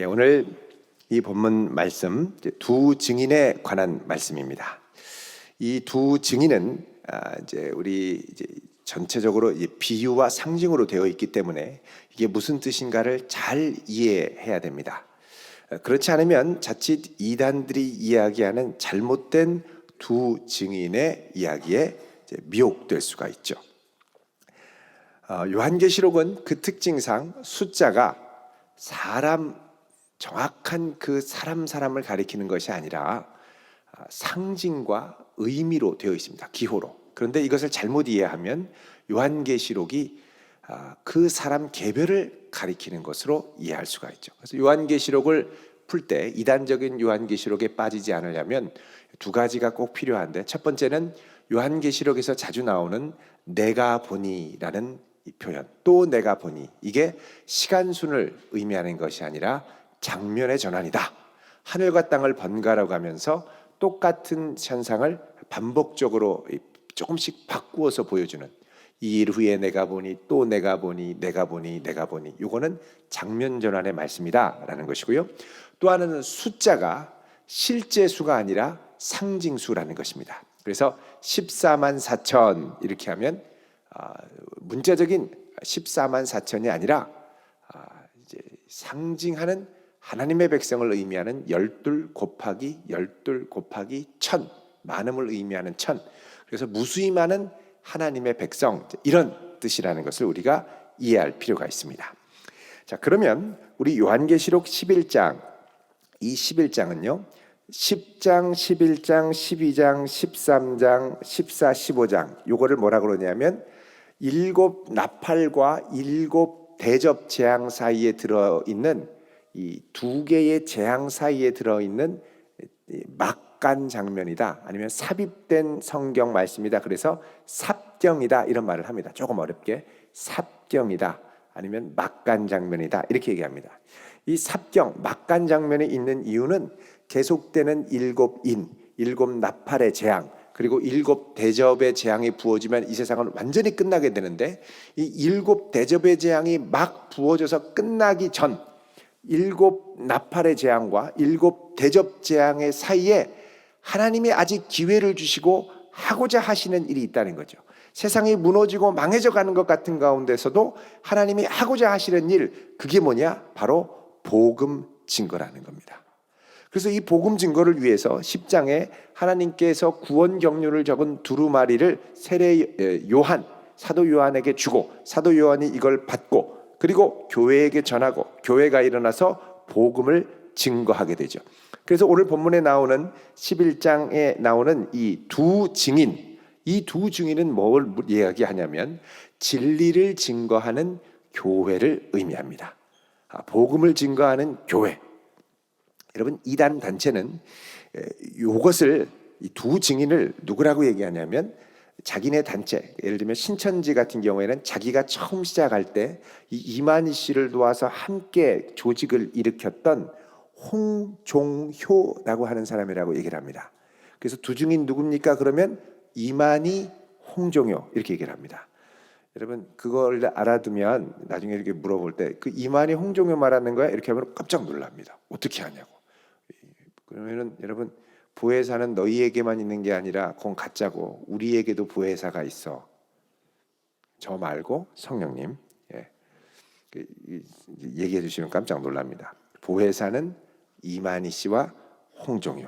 오늘 이 본문 말씀 두 증인에 관한 말씀입니다. 이 두 증인은 우리 전체적으로 비유와 상징으로 되어 있기 때문에 이게 무슨 뜻인가를 잘 이해해야 됩니다. 그렇지 않으면 자칫 이단들이 이야기하는 잘못된 두 증인의 이야기에 미혹될 수가 있죠. 요한계시록은 그 특징상 숫자가 정확한 그 사람을 가리키는 것이 아니라 상징과 의미로 되어 있습니다. 기호로. 그런데 이것을 잘못 이해하면 요한계시록이 그 사람 개별을 가리키는 것으로 이해할 수가 있죠. 그래서 요한계시록을 풀 때 이단적인 요한계시록에 빠지지 않으려면 두 가지가 꼭 필요한데, 첫 번째는 요한계시록에서 자주 나오는 내가 보니라는 이 표현, 또 내가 보니, 이게 시간순을 의미하는 것이 아니라 장면의 전환이다. 하늘과 땅을 번갈아 가면서 똑같은 현상을 반복적으로 조금씩 바꾸어서 보여주는, 이 일 후에 내가 보니, 또 내가 보니, 내가 보니, 내가 보니, 이거는 장면 전환의 말씀이다라는 것이고요. 또 하나는 숫자가 실제 수가 아니라 상징수라는 것입니다. 그래서 14만 4천 이렇게 하면 문자적인 14만 4천이 아니라 상징하는 하나님의 백성을 의미하는 12 곱하기 12 곱하기 1000, 많음을 의미하는 1000. 그래서 무수히 많은 하나님의 백성, 이런 뜻이라는 것을 우리가 이해할 필요가 있습니다. 자, 그러면 우리 요한계시록 11장, 이 11장은요 10장, 11장, 12장, 13장, 14, 15장, 요거를 뭐라 그러냐면 7 나팔과 7 대접 재앙 사이에 들어있는 이 두 개의 재앙 사이에 들어있는 막간 장면이다, 아니면 삽입된 성경 말씀이다, 그래서 삽경이다, 이런 말을 합니다. 조금 어렵게 삽경이다, 아니면 막간 장면이다, 이렇게 얘기합니다. 이 삽경, 막간 장면이 있는 이유는 계속되는 7인, 7 나팔의 재앙, 그리고 7 대접의 재앙이 부어지면 이 세상은 완전히 끝나게 되는데, 이 7 대접의 재앙이 막 부어져서 끝나기 전 7 나팔의 재앙과 7 대접 재앙의 사이에 하나님이 아직 기회를 주시고 하고자 하시는 일이 있다는 거죠. 세상이 무너지고 망해져 가는 것 같은 가운데서도 하나님이 하고자 하시는 일, 그게 뭐냐? 바로 복음 증거라는 겁니다. 그래서 이 복음 증거를 위해서 10장에 하나님께서 구원 경륜을 적은 두루마리를 사도 요한에게 주고, 사도 요한이 이걸 받고, 그리고 교회에게 전하고, 교회가 일어나서 복음을 증거하게 되죠. 그래서 오늘 본문에 나오는 11장에 나오는 이 두 증인, 이 두 증인은 뭘 이야기하냐면 진리를 증거하는 교회를 의미합니다. 복음을 증거하는 교회. 여러분, 이단 단체는 이것을, 이 두 증인을 누구라고 얘기하냐면 자기네 단체, 예를 들면 신천지 같은 경우에는 자기가 처음 시작할 때 이 이만희 씨를 도와서 함께 조직을 일으켰던 홍종효라고 하는 사람이라고 얘기를 합니다. 그래서 두 증인 누굽니까? 그러면 이만희, 홍종효, 이렇게 얘기를 합니다. 여러분, 그걸 알아두면 나중에 이렇게 물어볼 때 그 이만희, 홍종효 말하는 거야? 이렇게 하면 깜짝 놀랍니다. 어떻게 하냐고. 그러면은 여러분, 보혜사는 너희에게만 있는 게 아니라 그건 가짜고 우리에게도 보혜사가 있어. 저 말고 성령님. 얘기해 주시면 깜짝 놀랍니다. 보혜사는 이만희 씨와 홍종효.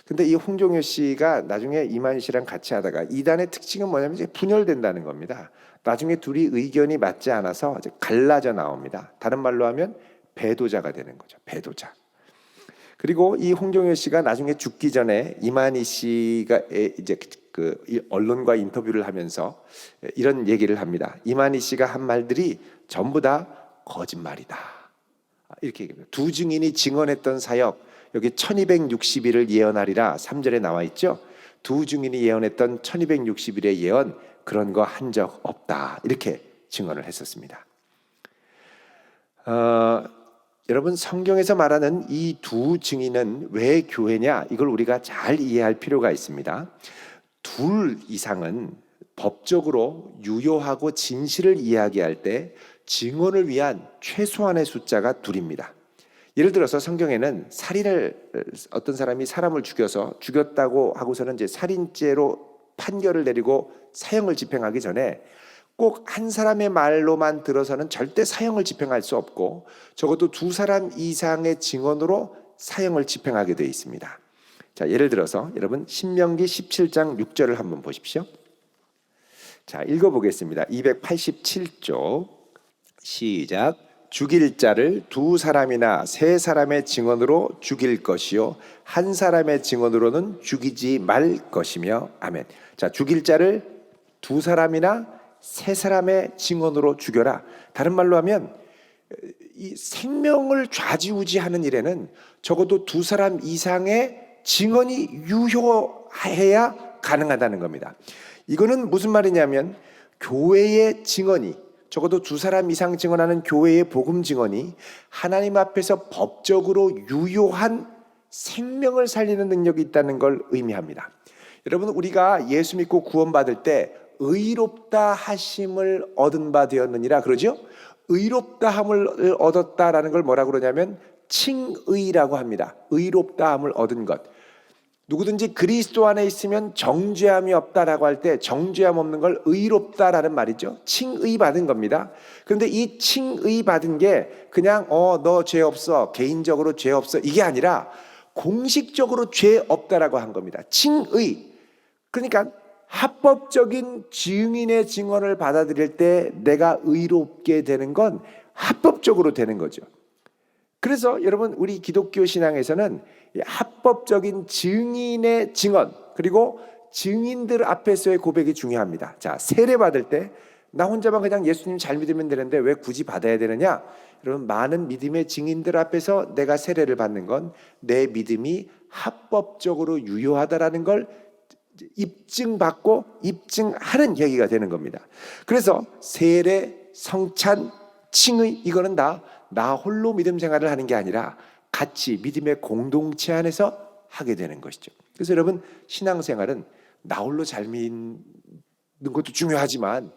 근데 이 홍종효 씨가 나중에 이만희 씨랑 같이 하다가, 이단의 특징은 뭐냐면 이제 분열된다는 겁니다. 나중에 둘이 의견이 맞지 않아서 이제 갈라져 나옵니다. 다른 말로 하면 배도자가 되는 거죠. 배도자. 그리고 이 홍종효 씨가 나중에 죽기 전에 이만희 씨가 이제 그 언론과 인터뷰를 하면서 이런 얘기를 합니다. 이만희 씨가 한 말들이 전부 다 거짓말이다, 이렇게 얘기합니다. 두 증인이 증언했던 사역, 여기 1260일을 예언하리라 3절에 나와 있죠. 두 증인이 예언했던 1260일의 예언, 그런 거 한 적 없다, 이렇게 증언을 했었습니다. 여러분, 성경에서 말하는 이 두 증인은 왜 교회냐, 이걸 우리가 잘 이해할 필요가 있습니다. 둘 이상은 법적으로 유효하고 진실을 이야기할 때 증언을 위한 최소한의 숫자가 둘입니다. 예를 들어서 성경에는 살인을 어떤 사람이 사람을 죽였다고 하고서는 이제 살인죄로 판결을 내리고 사형을 집행하기 전에 꼭 한 사람의 말로만 들어서는 절대 사형을 집행할 수 없고 적어도 두 사람 이상의 증언으로 사형을 집행하게 되어 있습니다. 자, 예를 들어서 여러분 신명기 17장 6절을 한번 보십시오. 자, 읽어보겠습니다. 287쪽 시작. 죽일 자를 두 사람이나 세 사람의 증언으로 죽일 것이요 한 사람의 증언으로는 죽이지 말 것이며 아멘. 자, 죽일 자를 두 사람이나 세 사람의 증언으로 죽여라. 다른 말로 하면 이 생명을 좌지우지하는 일에는 적어도 두 사람 이상의 증언이 유효해야 가능하다는 겁니다. 이거는 무슨 말이냐면 교회의 증언이 적어도 두 사람 이상 증언하는 교회의 복음 증언이 하나님 앞에서 법적으로 유효한 생명을 살리는 능력이 있다는 걸 의미합니다. 여러분, 우리가 예수 믿고 구원받을 때 의롭다 하심을 얻은 바 되었느니라 그러죠? 의롭다함을 얻었다라는 걸 뭐라고 그러냐면 칭의라고 합니다. 의롭다함을 얻은 것. 누구든지 그리스도 안에 있으면 정죄함이 없다라고 할 때 정죄함 없는 걸 의롭다라는 말이죠. 칭의 받은 겁니다. 그런데 이 칭의 받은 게 그냥 너 죄 없어, 개인적으로 죄 없어, 이게 아니라 공식적으로 죄 없다라고 한 겁니다. 칭의. 그러니까 합법적인 증인의 증언을 받아들일 때 내가 의롭게 되는 건 합법적으로 되는 거죠. 그래서 여러분, 우리 기독교 신앙에서는 합법적인 증인의 증언 그리고 증인들 앞에서의 고백이 중요합니다. 자, 세례 받을 때 나 혼자만 그냥 예수님 잘 믿으면 되는데 왜 굳이 받아야 되느냐? 여러분, 많은 믿음의 증인들 앞에서 내가 세례를 받는 건 내 믿음이 합법적으로 유효하다라는 걸 입증받고 입증하는 계기가 되는 겁니다. 그래서 세례, 성찬, 칭의 이거는 다 나 홀로 믿음 생활을 하는 게 아니라 같이 믿음의 공동체 안에서 하게 되는 것이죠. 그래서 여러분, 신앙생활은 나 홀로 잘 믿는 것도 중요하지만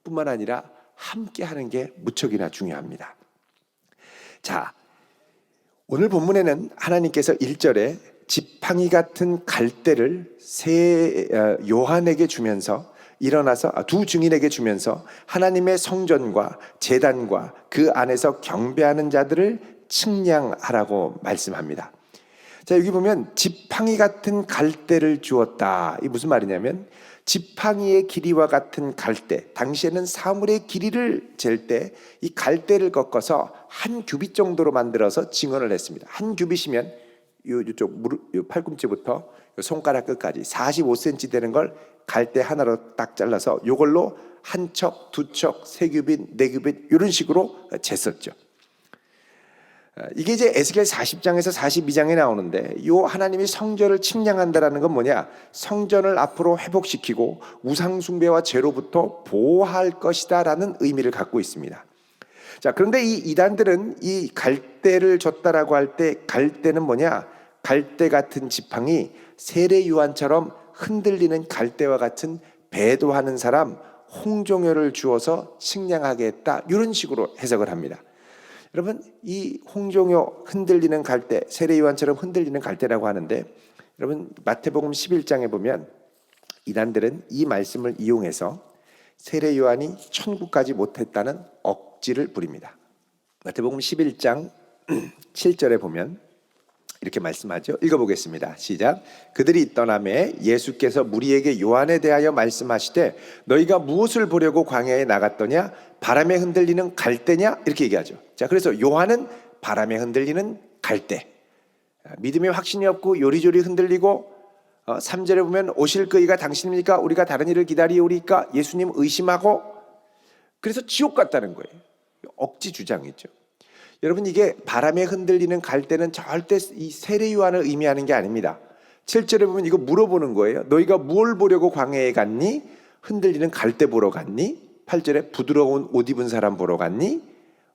뿐만 아니라 함께 하는 게 무척이나 중요합니다. 자, 오늘 본문에는 하나님께서 1절에 지팡이 같은 갈대를 요한에게 주면서 일어나서 두 증인에게 주면서 하나님의 성전과 제단과 그 안에서 경배하는 자들을 측량하라고 말씀합니다. 자, 여기 보면 지팡이 같은 갈대를 주었다. 이게 무슨 말이냐면 지팡이의 길이와 같은 갈대. 당시에는 사물의 길이를 잴 때 이 갈대를 꺾어서 한 규빗 정도로 만들어서 증언을 했습니다. 한 규빗이면 이쪽 무릎, 팔꿈치부터 손가락 끝까지 45cm 되는 걸 갈대 하나로 딱 잘라서 이걸로 한 척, 두 척, 세 규빗, 네 규빗 이런 식으로 쟀었죠. 이게 이제 에스겔 40장에서 42장에 나오는데 이 하나님이 성전을 측량한다라는 건 뭐냐? 성전을 앞으로 회복시키고 우상 숭배와 죄로부터 보호할 것이다라는 의미를 갖고 있습니다. 자, 그런데 이 이단들은 이 갈대를 줬다라고 할 때 갈대는 뭐냐? 갈대 같은 지팡이, 세례 요한처럼 흔들리는 갈대와 같은 배도하는 사람 홍종효를 주어서 측량하게 했다. 이런 식으로 해석을 합니다. 여러분, 이 홍종효 흔들리는 갈대, 세례 요한처럼 흔들리는 갈대라고 하는데 여러분, 마태복음 11장에 보면 이단들은 이 말씀을 이용해서 세례 요한이 천국까지 못했다는 억지를 부립니다. 마태복음 11장 7절에 보면 이렇게 말씀하죠. 읽어보겠습니다. 시작. 그들이 떠나매 예수께서 무리에게 요한에 대하여 말씀하시되 너희가 무엇을 보려고 광야에 나갔더냐? 바람에 흔들리는 갈대냐? 이렇게 얘기하죠. 자, 그래서 요한은 바람에 흔들리는 갈대. 믿음에 확신이 없고 요리조리 흔들리고 3절에 보면 오실 그이가 당신입니까? 우리가 다른 일을 기다리오리까? 예수님 의심하고 그래서 지옥 갔다는 거예요. 억지 주장이죠. 여러분, 이게 바람에 흔들리는 갈대는 절대 이 세례 요한을 의미하는 게 아닙니다. 7절에 보면 이거 물어보는 거예요. 너희가 뭘 보려고 광야에 갔니? 흔들리는 갈대 보러 갔니? 8절에 부드러운 옷 입은 사람 보러 갔니?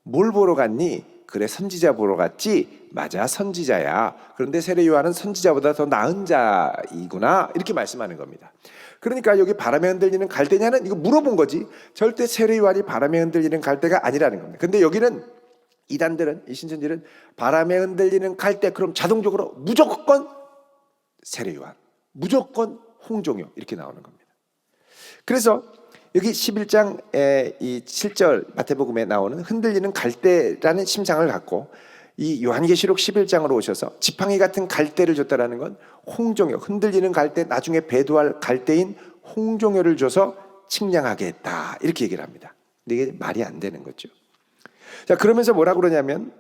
뭘 보러 갔니? 그래, 선지자 보러 갔지? 맞아, 선지자야. 그런데 세례 요한은 선지자보다 더 나은 자이구나. 이렇게 말씀하는 겁니다. 그러니까 여기 바람에 흔들리는 갈대냐는 이거 물어본 거지 절대 세례 요한이 바람에 흔들리는 갈대가 아니라는 겁니다. 근데 여기는 이단들은, 이 신천지는 바람에 흔들리는 갈대, 그럼 자동적으로 무조건 세례요한, 무조건 홍종요 이렇게 나오는 겁니다. 그래서 여기 11장의 이 7절 마태복음에 나오는 흔들리는 갈대라는 심상을 갖고 이 요한계시록 11장으로 오셔서 지팡이 같은 갈대를 줬다라는 건 홍종요, 흔들리는 갈대, 나중에 배도할 갈대인 홍종요를 줘서 측량하게 했다, 이렇게 얘기를 합니다. 근데 이게 말이 안 되는 거죠. 자, 그러면서 뭐라 그러냐면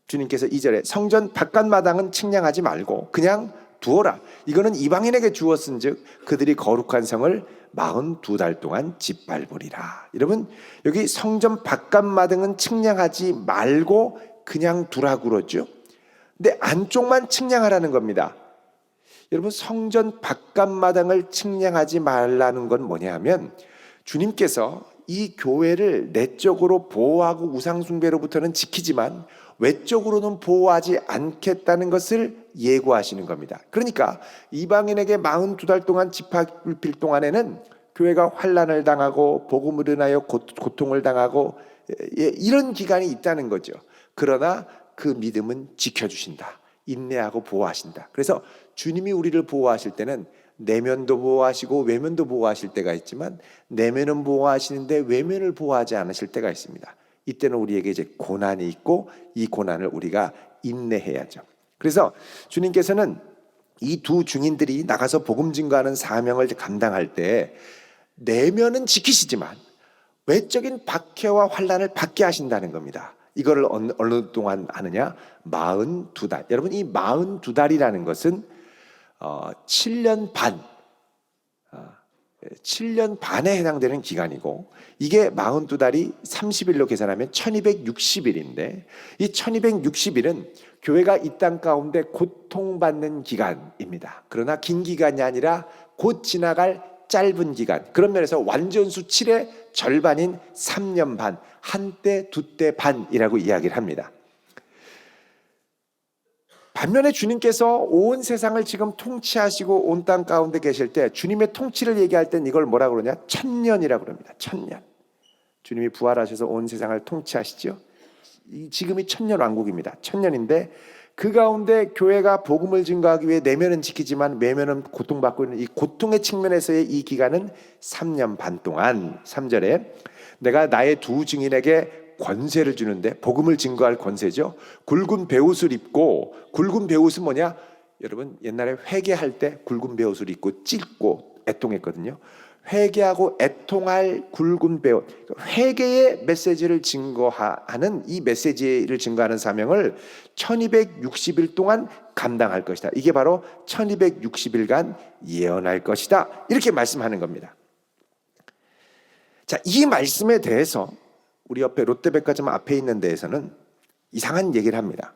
주님께서 2절에 성전 바깥마당은 측량하지 말고 그냥 두어라. 이거는 이방인에게 주었은즉 그들이 거룩한 성을 42달 동안 짓밟으리라. 여러분, 여기 성전 바깥마당은 측량하지 말고 그냥 두라고 그러죠. 근데 안쪽만 측량하라는 겁니다. 여러분, 성전 바깥마당을 측량하지 말라는 건 뭐냐 하면 주님께서 이 교회를 내적으로 보호하고 우상숭배로부터는 지키지만 외적으로는 보호하지 않겠다는 것을 예고하시는 겁니다. 그러니까 이방인에게 42달 동안 짓밟힐 동안에는 교회가 환난을 당하고 복음을 인하여 고통을 당하고 이런 기간이 있다는 거죠. 그러나 그 믿음은 지켜주신다. 인내하고 보호하신다. 그래서 주님이 우리를 보호하실 때는 내면도 보호하시고 외면도 보호하실 때가 있지만 내면은 보호하시는데 외면을 보호하지 않으실 때가 있습니다. 이때는 우리에게 이제 고난이 있고 이 고난을 우리가 인내해야죠. 그래서 주님께서는 이 두 증인들이 나가서 복음 증거하는 사명을 감당할 때 내면은 지키시지만 외적인 박해와 환난을 받게 하신다는 겁니다. 이거를 어느 동안 하느냐? 42달. 여러분, 이 42달이라는 것은 7년 반, 7년 반에 해당되는 기간이고, 이게 42달이 30일로 계산하면 1260일인데 이 1260일은 교회가 이 땅 가운데 고통받는 기간입니다. 그러나 긴 기간이 아니라 곧 지나갈 짧은 기간, 그런 면에서 완전수 7의 절반인 3년 반, 한때 두 때 반이라고 이야기를 합니다. 반면에 주님께서 온 세상을 지금 통치하시고 온 땅 가운데 계실 때 주님의 통치를 얘기할 땐 이걸 뭐라 그러냐? 천년이라고 그럽니다. 천년. 주님이 부활하셔서 온 세상을 통치하시죠. 지금이 천년 왕국입니다. 천년인데 그 가운데 교회가 복음을 증거하기 위해 내면은 지키지만 외면은 고통받고 있는 이 고통의 측면에서의 이 기간은 3년 반 동안 3절에 내가 나의 두 증인에게 권세를 주는데, 복음을 증거할 권세죠. 굵은 베옷을 입고, 굵은 베옷은 뭐냐? 여러분, 옛날에 회개할 때 굵은 베옷을 입고 찢고 애통했거든요. 회개하고 애통할 굵은 베옷, 회개의 메시지를 증거하는 이 메시지를 증거하는 사명을 1260일 동안 감당할 것이다. 이게 바로 1260일간 예언할 것이다. 이렇게 말씀하는 겁니다. 자, 이 말씀에 대해서 우리 옆에 롯데백화점 앞에 있는 데에서는 이상한 얘기를 합니다.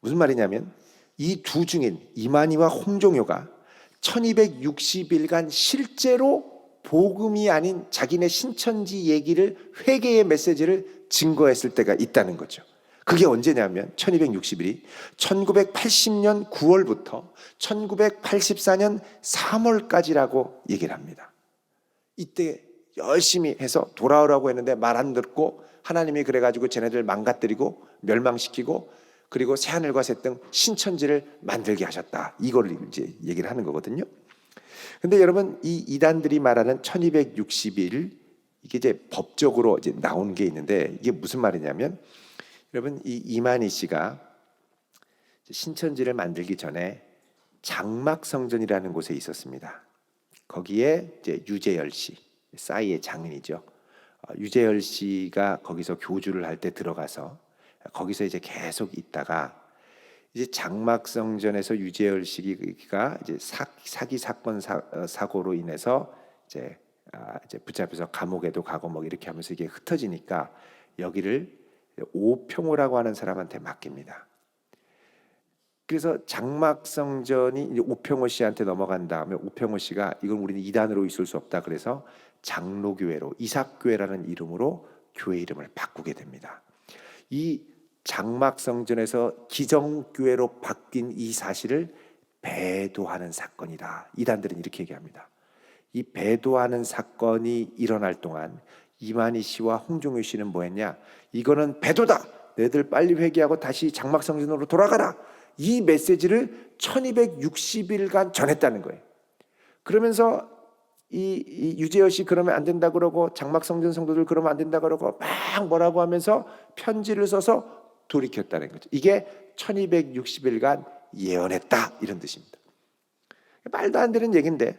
무슨 말이냐면 이 두 증인 이만희와 홍종효가 1260일간 실제로 복음이 아닌 자기네 신천지 얘기를, 회개의 메시지를 증거했을 때가 있다는 거죠. 그게 언제냐면 1260일이 1980년 9월부터 1984년 3월까지라고 얘기를 합니다. 이때 열심히 해서 돌아오라고 했는데 말 안 듣고 하나님이 그래가지고 쟤네들 망가뜨리고 멸망시키고 그리고 새하늘과 새 땅 신천지를 만들게 하셨다. 이걸 이제 얘기를 하는 거거든요. 근데 여러분, 이 이단들이 말하는 1260일, 이게 이제 법적으로 이제 나온 게 있는데 이게 무슨 말이냐면, 여러분, 이 이만희 씨가 신천지를 만들기 전에 장막성전이라는 곳에 있었습니다. 거기에 이제 유재열 씨, 싸이의 장인이죠. 유재열 씨가 거기서 교주를 할 때 들어가서 거기서 이제 계속 있다가 이제 장막성전에서 유재열 씨가 이제 사기 사건 사고로 인해서 이제 붙잡혀서 감옥에도 가고 뭐 이렇게 하면서 이게 흩어지니까 여기를 오평호라고 하는 사람한테 맡깁니다. 그래서 장막성전이 이제 오평호 씨한테 넘어간 다음에 오평호 씨가 이건 우리는 이단으로 있을 수 없다. 그래서 장로교회로, 이삭교회라는 이름으로 교회 이름을 바꾸게 됩니다. 이 장막성전에서 기정교회로 바뀐 이 사실을 배도하는 사건이다. 이단들은 이렇게 얘기합니다. 이 배도하는 사건이 일어날 동안 이만희 씨와 홍종효 씨는 뭐 했냐? 이거는 배도다. 너희들 빨리 회개하고 다시 장막성전으로 돌아가라. 이 메시지를 1260일간 전했다는 거예요. 그러면서 이 유재열씨 그러면 안 된다 그러고 장막성전 성도들 그러면 안 된다 그러고 막 뭐라고 하면서 편지를 써서 돌이켰다는 거죠. 이게 1260일간 예언했다 이런 뜻입니다. 말도 안 되는 얘기인데,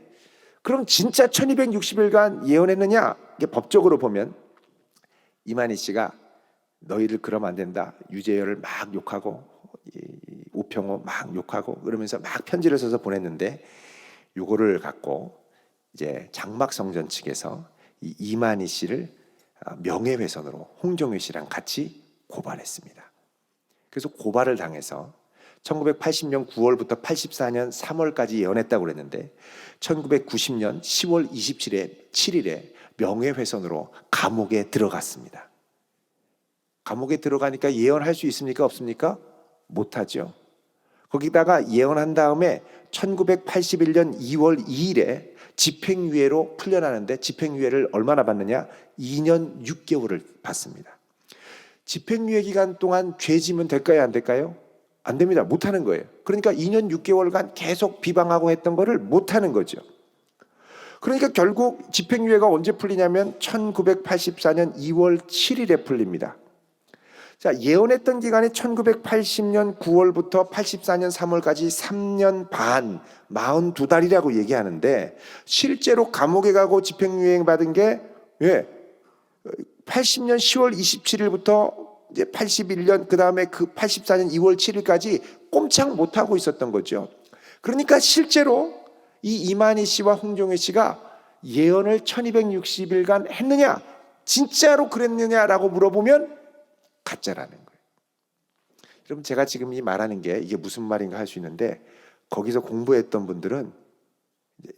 그럼 진짜 1260일간 예언했느냐? 이게 법적으로 보면 이만희 씨가 너희들 그러면 안 된다, 유재열을 막 욕하고 우평호 막 욕하고 그러면서 막 편지를 써서 보냈는데, 요거를 갖고 이제 장막성전 측에서 이 이만희 씨를 명예훼손으로 홍정효 씨랑 같이 고발했습니다. 그래서 고발을 당해서 1980년 9월부터 84년 3월까지 예언했다고 그랬는데 1990년 10월 7일에 명예훼손으로 감옥에 들어갔습니다. 감옥에 들어가니까 예언할 수 있습니까? 없습니까? 못하죠. 거기다가 예언한 다음에 1981년 2월 2일에 집행유예로 풀려나는데, 집행유예를 얼마나 받느냐? 2년 6개월을 받습니다. 집행유예 기간 동안 죄 지면 될까요? 안 될까요? 안 됩니다. 못하는 거예요. 그러니까 2년 6개월간 계속 비방하고 했던 거를 못하는 거죠. 그러니까 결국 집행유예가 언제 풀리냐면 1984년 2월 7일에 풀립니다. 자, 예언했던 기간이 1980년 9월부터 84년 3월까지 3년 반, 42달이라고 얘기하는데, 실제로 감옥에 가고 집행유예 받은 게 80년 10월 27일부터 이제 81년 그 다음에 그 84년 2월 7일까지 꼼짝 못하고 있었던 거죠. 그러니까 실제로 이 이만희 씨와 홍정혜 씨가 예언을 1260일간 했느냐, 진짜로 그랬느냐라고 물어보면 가짜라는 거예요. 여러분, 제가 지금 이 말하는 게 이게 무슨 말인가 할 수 있는데, 거기서 공부했던 분들은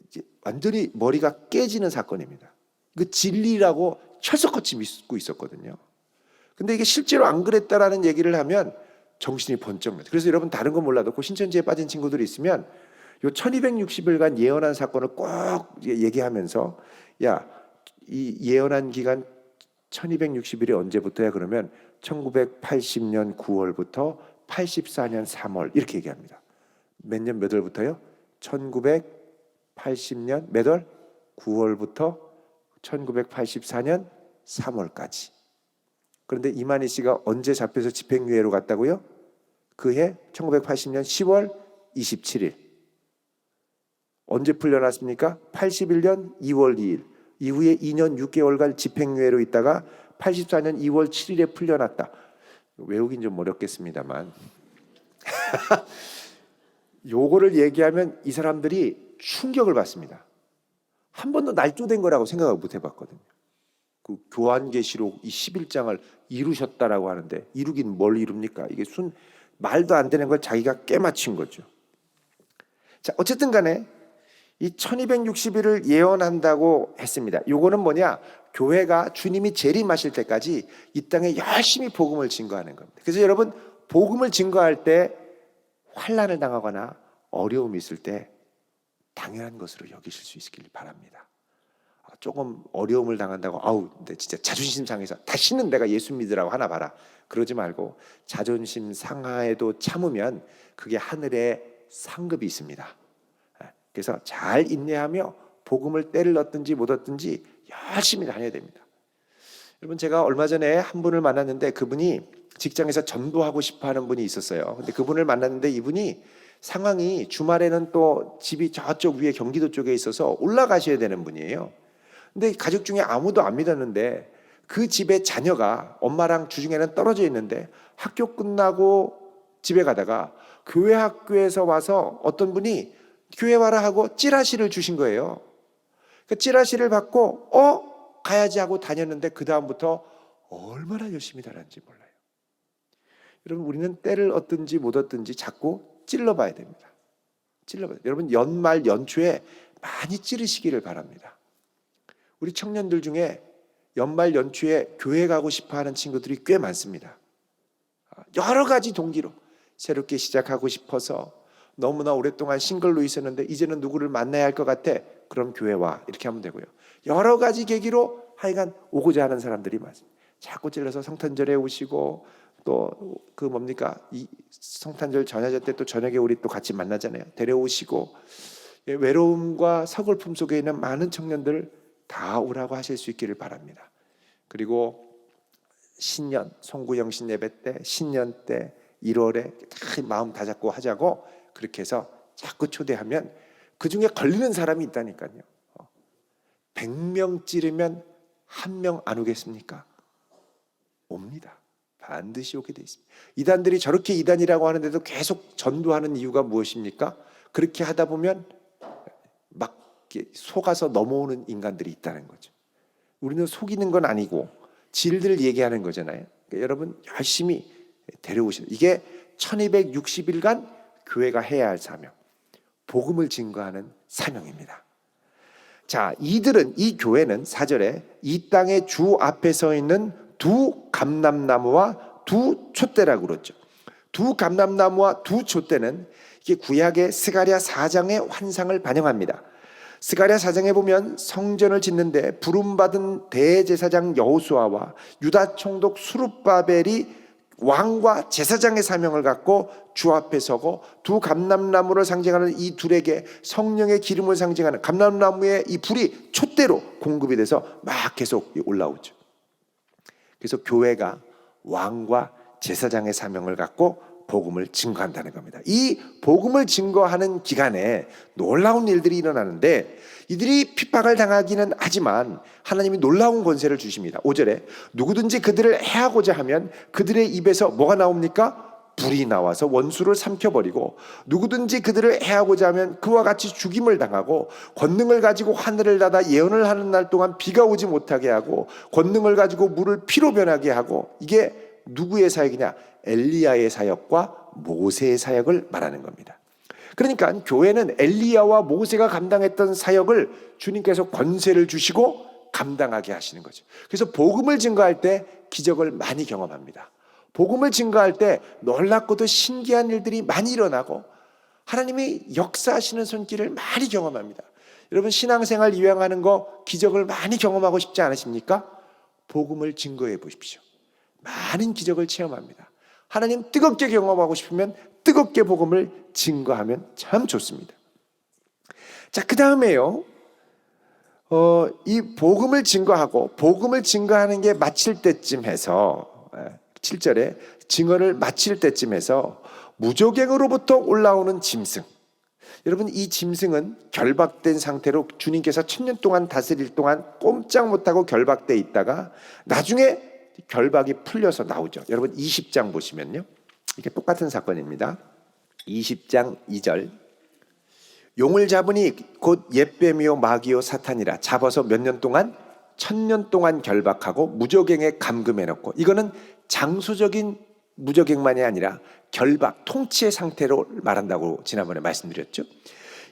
이제 완전히 머리가 깨지는 사건입니다. 그 진리라고 철석같이 믿고 있었거든요. 근데 이게 실제로 안 그랬다라는 얘기를 하면 정신이 번쩍 나요. 그래서 여러분, 다른 건 몰라도 그 신천지에 빠진 친구들이 있으면 요 1260일간 예언한 사건을 꼭 얘기하면서, 야, 이 예언한 기간 1260일이 언제부터야? 그러면 1980년 9월부터 84년 3월 이렇게 얘기합니다. 몇 년 몇 월부터요? 1980년 몇 월? 9월부터 1984년 3월까지. 그런데 이만희 씨가 언제 잡혀서 집행유예로 갔다고요? 그해 1980년 10월 27일. 언제 풀려났습니까? 81년 2월 2일. 이후에 2년 6개월간 집행유예로 있다가 84년 2월 7일에 풀려났다. 외우긴 좀 어렵겠습니다만 요거를 얘기하면 이 사람들이 충격을 받습니다. 한 번도 날조된 거라고 생각을 못 해봤거든요. 그 교환계시록 이 11장을 이루셨다라고 하는데, 이루긴 뭘 이룹니까? 이게 말도 안 되는 걸 자기가 깨맞춘 거죠. 자, 어쨌든 간에 이 1260일을 예언한다고 했습니다. 요거는 뭐냐? 교회가 주님이 재림하실 때까지 이 땅에 열심히 복음을 증거하는 겁니다. 그래서 여러분, 복음을 증거할 때 환난을 당하거나 어려움이 있을 때 당연한 것으로 여기실 수 있길 바랍니다. 조금 어려움을 당한다고 아우, 근데 진짜 자존심 상해서 다시는 내가 예수 믿으라고 하나 봐라, 그러지 말고 자존심 상하에도 참으면 그게 하늘에 상급이 있습니다. 그래서 잘 인내하며 복음을 때를 얻든지 못 얻든지 열심히 다녀야 됩니다. 여러분, 제가 얼마 전에 한 분을 만났는데, 그분이 직장에서 전도하고 싶어하는 분이 있었어요. 근데 그분을 만났는데 이분이 상황이 주말에는 또 집이 저쪽 위에 경기도 쪽에 있어서 올라가셔야 되는 분이에요. 근데 가족 중에 아무도 안 믿었는데 그 집에 자녀가 엄마랑 주중에는 떨어져 있는데 학교 끝나고 집에 가다가 교회 학교에서 와서 어떤 분이 교회 와라 하고 찌라시를 주신 거예요. 그 찌라시를 받고 가야지 하고 다녔는데 그 다음부터 얼마나 열심히 다녔는지 몰라요. 여러분, 우리는 때를 얻든지 못 얻든지 자꾸 찔러봐야 됩니다. 여러분, 연말 연초에 많이 찌르시기를 바랍니다. 우리 청년들 중에 연말 연초에 교회 가고 싶어하는 친구들이 꽤 많습니다. 여러 가지 동기로 새롭게 시작하고 싶어서, 너무나 오랫동안 싱글로 있었는데 이제는 누구를 만나야 할 것 같아, 그럼 교회 와, 이렇게 하면 되고요. 여러 가지 계기로 하여간 오고자 하는 사람들이 많습니다. 자꾸 찔러서 성탄절에 오시고 또 그 뭡니까 이 성탄절 전야제 때 또 저녁에 우리 또 같이 만나잖아요. 데려오시고 외로움과 서글픔 속에 있는 많은 청년들 다 오라고 하실 수 있기를 바랍니다. 그리고 신년 송구영신 예배 때 신년 때 1월에 다 마음 다 잡고 하자고 그렇게 해서 자꾸 초대하면 그중에 걸리는 사람이 있다니까요. 100명 찌르면 1명 안 오겠습니까? 옵니다. 반드시 오게 돼 있습니다. 이단들이 저렇게 이단이라고 하는데도 계속 전도하는 이유가 무엇입니까? 그렇게 하다 보면 막 속아서 넘어오는 인간들이 있다는 거죠. 우리는 속이는 건 아니고 진리를 얘기하는 거잖아요. 그러니까 여러분 열심히 데려오시는 이게 1260일간 교회가 해야 할 사명, 복음을 증거하는 사명입니다. 자, 이들은 이 교회는 4절에 이 땅의 주 앞에 서 있는 두 감람나무와 두 촛대라고 그러죠. 두 감람나무와 두 촛대는 이게 구약의 스가랴 4장의 환상을 반영합니다. 스가랴 4장에 보면 성전을 짓는데 부름받은 대제사장 여호수아와 유다 총독 수룹바벨이 왕과 제사장의 사명을 갖고 주 앞에 서고 두 감람나무를 상징하는 이 둘에게 성령의 기름을 상징하는 감람나무의 이 불이 촛대로 공급이 돼서 막 계속 올라오죠. 그래서 교회가 왕과 제사장의 사명을 갖고 복음을 증거한다는 겁니다. 이 복음을 증거하는 기간에 놀라운 일들이 일어나는데 이들이 핍박을 당하기는 하지만 하나님이 놀라운 권세를 주십니다. 5절에 누구든지 그들을 해하고자 하면 그들의 입에서 뭐가 나옵니까? 불이 나와서 원수를 삼켜버리고 누구든지 그들을 해하고자 하면 그와 같이 죽임을 당하고 권능을 가지고 하늘을 닫아 예언을 하는 날 동안 비가 오지 못하게 하고 권능을 가지고 물을 피로 변하게 하고 이게 누구의 사역이냐? 엘리야의 사역과 모세의 사역을 말하는 겁니다. 그러니까 교회는 엘리야와 모세가 감당했던 사역을 주님께서 권세를 주시고 감당하게 하시는 거죠. 그래서 복음을 증거할 때 기적을 많이 경험합니다. 복음을 증거할 때 놀랍고도 신기한 일들이 많이 일어나고 하나님이 역사하시는 손길을 많이 경험합니다. 여러분 신앙생활 유행하는 거 기적을 많이 경험하고 싶지 않으십니까? 복음을 증거해 보십시오. 많은 기적을 체험합니다. 하나님 뜨겁게 경험하고 싶으면 뜨겁게 복음을 증거하면 참 좋습니다. 자, 그 다음에요. 이 복음을 증거하고 복음을 증거하는 게 마칠 때쯤 해서 7절에 증언을 마칠 때쯤 해서 무조갱으로부터 올라오는 짐승. 여러분 이 짐승은 결박된 상태로 주님께서 1000년 동안 다스릴 동안 꼼짝 못하고 결박돼 있다가 나중에 결박이 풀려서 나오죠. 여러분 20장 보시면요. 이게 똑같은 사건입니다. 20장 2절 용을 잡으니 곧 옛뱀이요 마귀요 사탄이라 잡아서 몇 년 동안 1000년 동안 결박하고 무저갱에 감금해 놓고 이거는 장소적인 무저갱만이 아니라 결박, 통치의 상태로 말한다고 지난번에 말씀드렸죠.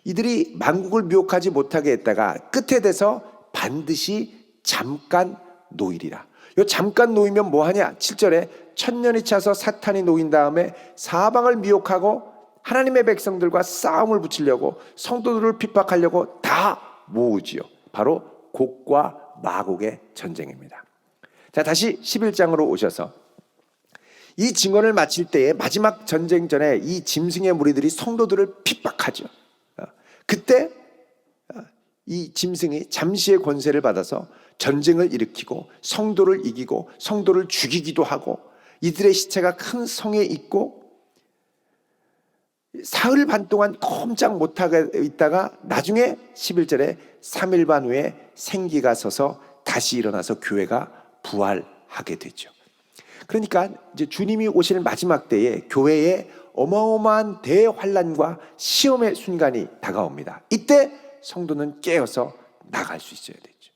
이들이 만국을 미혹하지 못하게 했다가 끝에 돼서 반드시 잠깐 놓이리라. 요 잠깐 놓이면 뭐하냐? 7절에 1000년이 차서 사탄이 놓인 다음에 사방을 미혹하고 하나님의 백성들과 싸움을 붙이려고 성도들을 핍박하려고 다 모으지요. 바로 곡과 마곡의 전쟁입니다. 자, 다시 11장으로 오셔서 이 증언을 마칠 때에 마지막 전쟁 전에 이 짐승의 무리들이 성도들을 핍박하죠. 그때 이 짐승이 잠시의 권세를 받아서 전쟁을 일으키고 성도를 이기고 성도를 죽이기도 하고 이들의 시체가 큰 성에 있고 사흘 반 동안 꼼짝 못하게 있다가 나중에 11절에 3일 반 후에 생기가 서서 다시 일어나서 교회가 부활하게 되죠. 그러니까 이제 주님이 오실 마지막 때에 교회에 어마어마한 대환란과 시험의 순간이 다가옵니다. 이때 성도는 깨어서 나갈 수 있어야 되죠.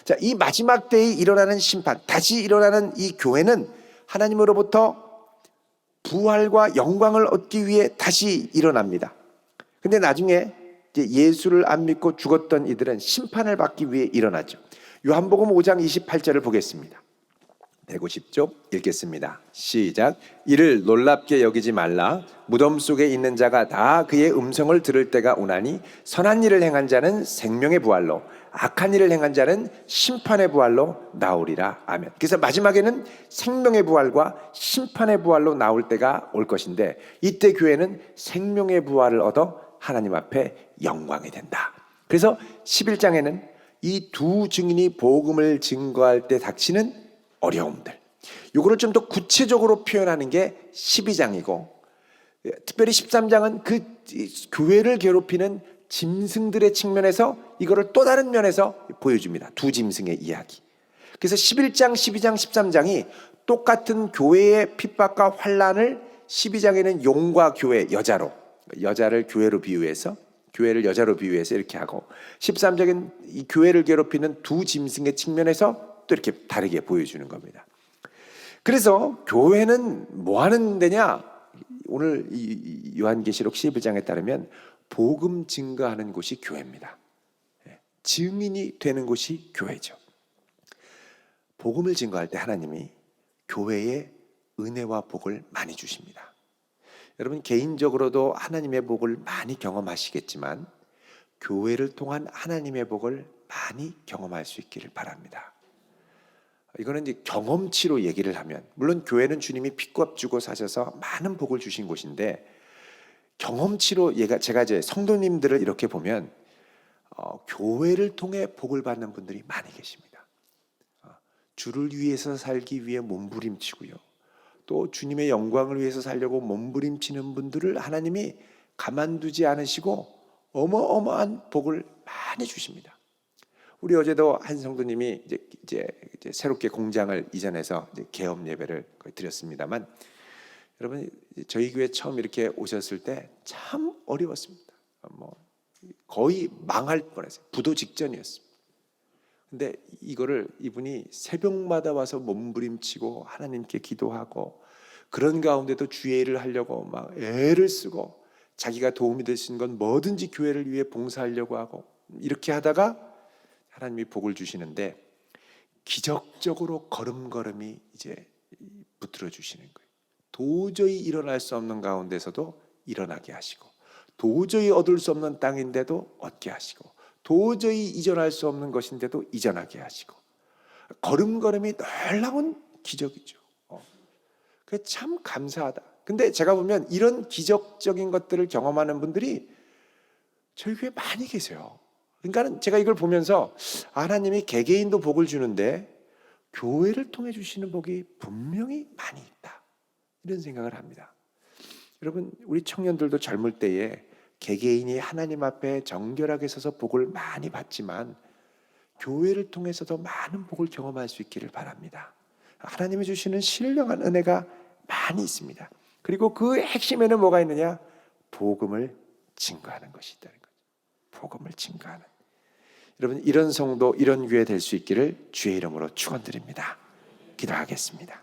자, 이 마지막 때에 일어나는 심판, 다시 일어나는 이 교회는 하나님으로부터 부활과 영광을 얻기 위해 다시 일어납니다. 근데 나중에 이제 예수를 안 믿고 죽었던 이들은 심판을 받기 위해 일어나죠. 요한복음 5장 28절을 보겠습니다. 150쪽 읽겠습니다. 시작. 이를 놀랍게 여기지 말라. 무덤 속에 있는 자가 다 그의 음성을 들을 때가 오나니 선한 일을 행한 자는 생명의 부활로 악한 일을 행한 자는 심판의 부활로 나오리라. 아멘. 그래서 마지막에는 생명의 부활과 심판의 부활로 나올 때가 올 것인데, 이때 교회는 생명의 부활을 얻어 하나님 앞에 영광이 된다. 그래서 11장에는 이 두 증인이 복음을 증거할 때 닥치는 어려움들, 이거를 좀 더 구체적으로 표현하는 게 12장이고, 특별히 13장은 그 교회를 괴롭히는 짐승들의 측면에서 이거를 또 다른 면에서 보여줍니다. 두 짐승의 이야기. 그래서 11장, 12장, 13장이 똑같은 교회의 핍박과 환난을 12장에는 용과 교회, 여자를 교회로 비유해서, 교회를 여자로 비유해서 이렇게 하고, 13장은 이 교회를 괴롭히는 두 짐승의 측면에서 또 이렇게 다르게 보여주는 겁니다. 그래서 교회는 뭐 하는 데냐? 오늘 이 요한계시록 11장에 따르면 복음 증거하는 곳이 교회입니다. 증인이 되는 곳이 교회죠. 복음을 증거할 때 하나님이 교회에 은혜와 복을 많이 주십니다. 여러분 개인적으로도 하나님의 복을 많이 경험하시겠지만 교회를 통한 하나님의 복을 많이 경험할 수 있기를 바랍니다. 이거는 이제 경험치로 얘기를 하면, 물론 교회는 주님이 피값 주고 사셔서 많은 복을 주신 곳인데, 경험치로 제가 이제 성도님들을 이렇게 보면 교회를 통해 복을 받는 분들이 많이 계십니다. 주를 위해서 살기 위해 몸부림치고요, 또 주님의 영광을 위해서 살려고 몸부림치는 분들을 하나님이 가만두지 않으시고 어마어마한 복을 많이 주십니다. 우리 어제도 한 성도님이 이제 새롭게 공장을 이전해서 이제 개업 예배를 드렸습니다만, 여러분 저희 교회 처음 이렇게 오셨을 때 참 어려웠습니다. 거의 망할 뻔했어요. 부도 직전이었습니다. 근데 이거를 이분이 새벽마다 와서 몸부림치고 하나님께 기도하고, 그런 가운데도 주의 일을 하려고 막 애를 쓰고, 자기가 도움이 될 수 있는 건 뭐든지 교회를 위해 봉사하려고 하고, 이렇게 하다가 하나님이 복을 주시는데 기적적으로 걸음걸음이 이제 붙들어 주시는 거예요. 도저히 일어날 수 없는 가운데서도 일어나게 하시고, 도저히 얻을 수 없는 땅인데도 얻게 하시고, 도저히 이전할 수 없는 것인데도 이전하게 하시고, 걸음걸음이 놀라운 기적이죠. 그게 참 감사하다. 근데 제가 보면 이런 기적적인 것들을 경험하는 분들이 저희 교회에 많이 계세요. 그러니까 제가 이걸 보면서 하나님이 개개인도 복을 주는데 교회를 통해 주시는 복이 분명히 많이 있다, 이런 생각을 합니다. 여러분 우리 청년들도 젊을 때에 개개인이 하나님 앞에 정결하게 서서 복을 많이 받지만 교회를 통해서도 많은 복을 경험할 수 있기를 바랍니다. 하나님이 주시는 신령한 은혜가 많이 있습니다. 그리고 그 핵심에는 뭐가 있느냐? 복음을 증거하는 것이 있다는 거죠. 복음을 증거하는. 여러분 이런 성도, 이런 교회 될 수 있기를 주의 이름으로 축원드립니다. 기도하겠습니다.